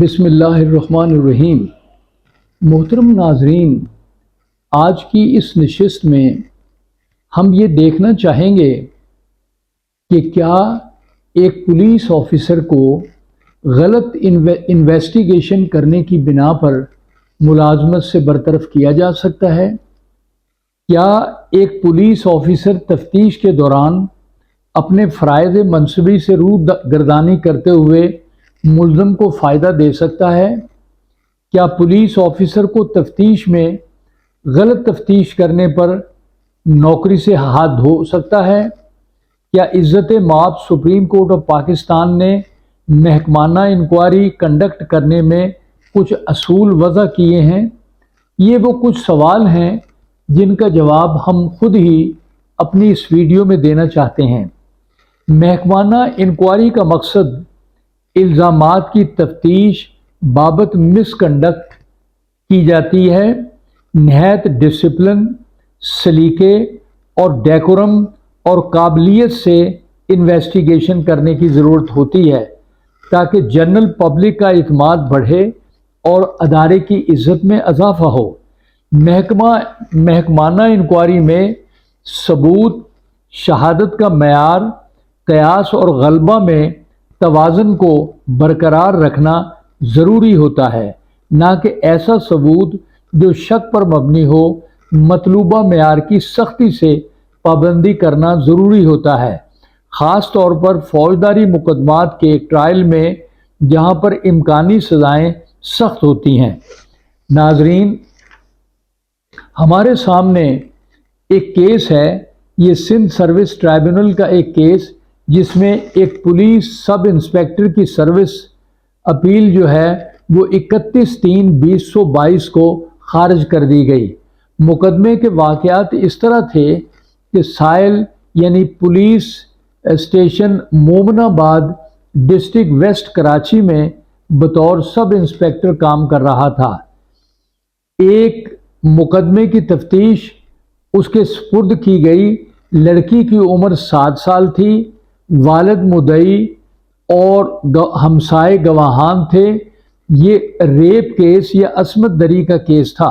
بسم اللہ الرحمن الرحیم۔ محترم ناظرین، آج کی اس نشست میں ہم یہ دیکھنا چاہیں گے کہ کیا ایک پولیس آفیسر کو غلط انویسٹیگیشن کرنے کی بنا پر ملازمت سے برطرف کیا جا سکتا ہے؟ کیا ایک پولیس آفیسر تفتیش کے دوران اپنے فرائض منصبی سے روگردانی کرتے ہوئے ملزم کو فائدہ دے سکتا ہے؟ کیا پولیس آفیسر کو تفتیش میں غلط تفتیش کرنے پر نوکری سے ہاتھ دھو سکتا ہے؟ کیا عزت مآب سپریم کورٹ آف پاکستان نے محکمانہ انکوائری کنڈکٹ کرنے میں کچھ اصول وضع کیے ہیں؟ یہ وہ کچھ سوال ہیں جن کا جواب ہم خود ہی اپنی اس ویڈیو میں دینا چاہتے ہیں۔ محکمانہ انکوائری کا مقصد الزامات کی تفتیش بابت مس کنڈکٹ کی جاتی ہے۔ نہایت ڈسپلن، سلیقے اور ڈیکورم اور قابلیت سے انویسٹیگیشن کرنے کی ضرورت ہوتی ہے تاکہ جنرل پبلک کا اعتماد بڑھے اور ادارے کی عزت میں اضافہ ہو۔ محکمانہ انکوائری میں ثبوت، شہادت کا معیار، قیاس اور غلبہ میں توازن کو برقرار رکھنا ضروری ہوتا ہے، نہ کہ ایسا ثبوت جو شک پر مبنی ہو۔ مطلوبہ معیار کی سختی سے پابندی کرنا ضروری ہوتا ہے، خاص طور پر فوجداری مقدمات کے ٹرائل میں جہاں پر امکانی سزائیں سخت ہوتی ہیں۔ ناظرین، ہمارے سامنے ایک کیس ہے، یہ سندھ سروس ٹرائبیونل کا ایک کیس، جس میں ایک پولیس سب انسپیکٹر کی سروس اپیل جو ہے وہ 31/3/2022 کو خارج کر دی گئی۔ مقدمے کے واقعات اس طرح تھے کہ سائل یعنی پولیس اسٹیشن مومن آباد ڈسٹرکٹ ویسٹ کراچی میں بطور سب انسپیکٹر کام کر رہا تھا۔ ایک مقدمے کی تفتیش اس کے سپرد کی گئی۔ لڑکی کی عمر 7 سال تھی، والد مدعی اور ہمسائے گواہان تھے۔ یہ ریپ کیس یا عصمت دری کا کیس تھا۔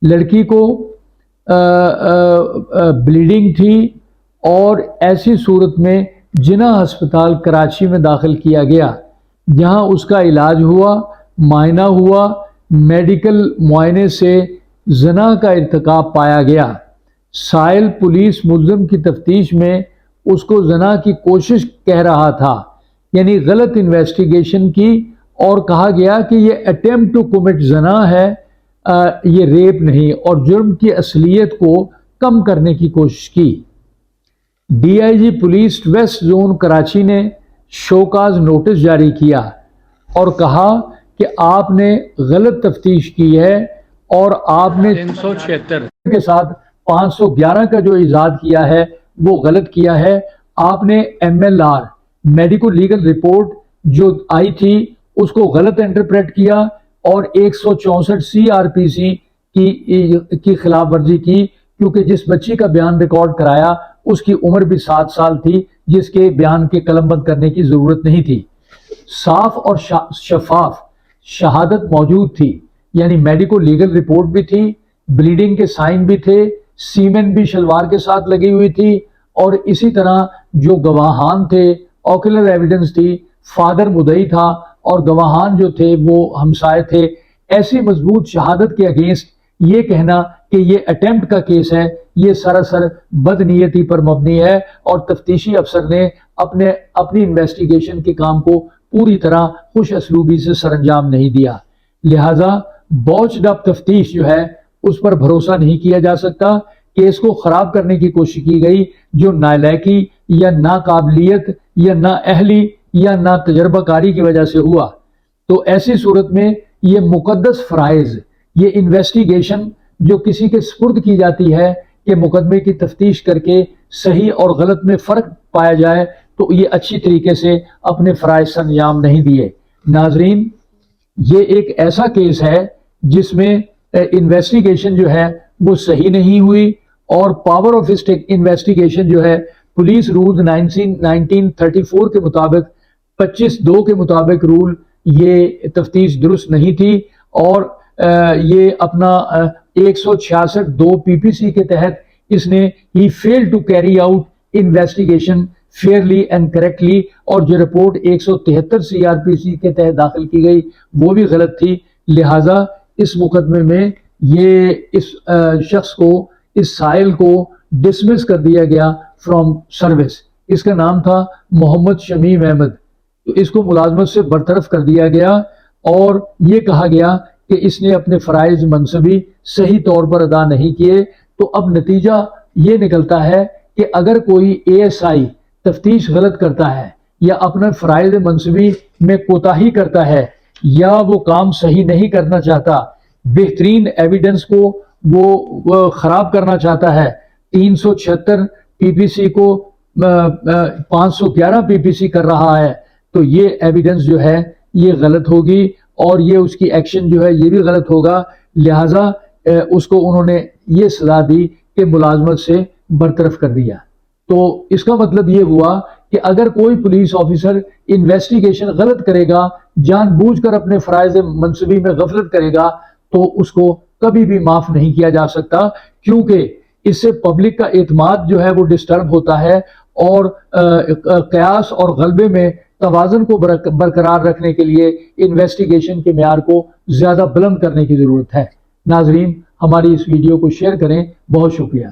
لڑکی کو بلیڈنگ تھی اور ایسی صورت میں جناح ہسپتال کراچی میں داخل کیا گیا، جہاں اس کا علاج ہوا، معائنہ ہوا۔ میڈیکل معائنے سے زنا کا ارتکاب پایا گیا۔ سائل پولیس ملزم کی تفتیش میں اس کو زنا کی کوشش کہہ رہا تھا، یعنی غلط انویسٹیگیشن کی، اور کہا گیا کہ یہ اٹیمپٹ ٹو کمٹ زنا ہے، یہ ریپ نہیں، اور جرم کی اصلیت کو کم کرنے کی کوشش کی۔ D I G police west zone Karachi نے شوکاز نوٹس جاری کیا اور کہا کہ آپ نے غلط تفتیش کی ہے اور آپ نے 376 کے ساتھ 511 کا جو ایجاد کیا ہے وہ غلط کیا ہے۔ آپ نے MLR میڈیکل لیگل رپورٹ جو آئی تھی اس کو غلط انٹرپریٹ کیا اور 164 CRPC کی خلاف ورزی کی، کیونکہ جس بچی کا بیان ریکارڈ کرایا اس کی عمر بھی 7 سال تھی، جس کے بیان کے قلم بند کرنے کی ضرورت نہیں تھی۔ صاف اور شفاف شہادت موجود تھی، یعنی میڈیکل لیگل رپورٹ بھی تھی، بلیڈنگ کے سائن بھی تھے، سیمن بھی شلوار کے ساتھ لگی ہوئی تھی، اور اسی طرح جو گواہان تھے اوکولر ایویڈنس تھی، فادر مدعی تھا اور گواہان جو تھے وہ ہمسائے تھے۔ ایسی مضبوط شہادت کے اگینسٹ یہ کہنا کہ یہ اٹیمپٹ کا کیس ہے، یہ سراسر بدنیتی پر مبنی ہے، اور تفتیشی افسر نے اپنی انویسٹیگیشن کے کام کو پوری طرح خوش اسلوبی سے سر انجام نہیں دیا۔ لہٰذا بوچڈ اپ تفتیش جو ہے اس پر بھروسہ نہیں کیا جا سکتا۔ کیس کو خراب کرنے کی کوشش کی گئی جو نالائقی یا ناقابلیت یا نااہلی یا نا تجربہ کاری کی وجہ سے ہوا۔ تو ایسی صورت میں یہ مقدس فرائض، یہ انویسٹیگیشن جو کسی کے سپرد کی جاتی ہے کہ مقدمے کی تفتیش کر کے صحیح اور غلط میں فرق پایا جائے، تو یہ اچھی طریقے سے اپنے فرائض سر انجام نہیں دیے۔ ناظرین، یہ ایک ایسا کیس ہے جس میں انویسٹیگیشن جو ہے وہ صحیح نہیں ہوئی، اور پاور آف انویسٹیگیشن جو ہے پولیس رول 1934 کے مطابق 25(2) کے مطابق رول یہ تفتیش درست نہیں تھی اور یہ اپنا 166 2 پی پی سی کے تحت اس نے ہی fail to carry out investigation fairly and correctly, اور جو رپورٹ 173 سی آر پی سی کے تحت داخل کی گئی وہ بھی غلط تھی. لہٰذا اس مقدمے میں یہ اس شخص کو، اس سائل کو ڈسمس کر دیا گیا فرام سروس. اس کا نام تھا محمد شمیم احمد. تو اس کو ملازمت سے برطرف کر دیا گیا اور یہ کہا گیا کہ اس نے اپنے فرائض منصبی صحیح طور پر ادا نہیں کیے. تو اب نتیجہ یہ نکلتا ہے کہ اگر کوئی اے ایس آئی تفتیش غلط کرتا ہے یا اپنے فرائض منصبی میں کوتاہی کرتا ہے یا وہ کام صحیح نہیں کرنا چاہتا، بہترین ایویڈنس کو وہ خراب کرنا چاہتا ہے، 376 پی پی سی کو 511 پی پی سی کر رہا ہے، تو یہ ایویڈنس جو ہے یہ غلط ہوگی اور یہ اس کی ایکشن جو ہے یہ بھی غلط ہوگا. لہٰذا اس کو انہوں نے یہ سزا دی کہ ملازمت سے برطرف کر دیا. تو اس کا مطلب یہ ہوا کہ اگر کوئی پولیس آفیسر انویسٹیگیشن غلط کرے گا، جان بوجھ کر اپنے فرائض منصبی میں غفلت کرے گا، تو اس کو کبھی بھی معاف نہیں کیا جا سکتا، کیونکہ اس سے پبلک کا اعتماد جو ہے وہ ڈسٹرب ہوتا ہے اور قیاس اور غلبے میں توازن کو برقرار رکھنے کے لیے انویسٹیگیشن کے معیار کو زیادہ بلند کرنے کی ضرورت ہے. ناظرین، ہماری اس ویڈیو کو شیئر کریں. بہت شکریہ.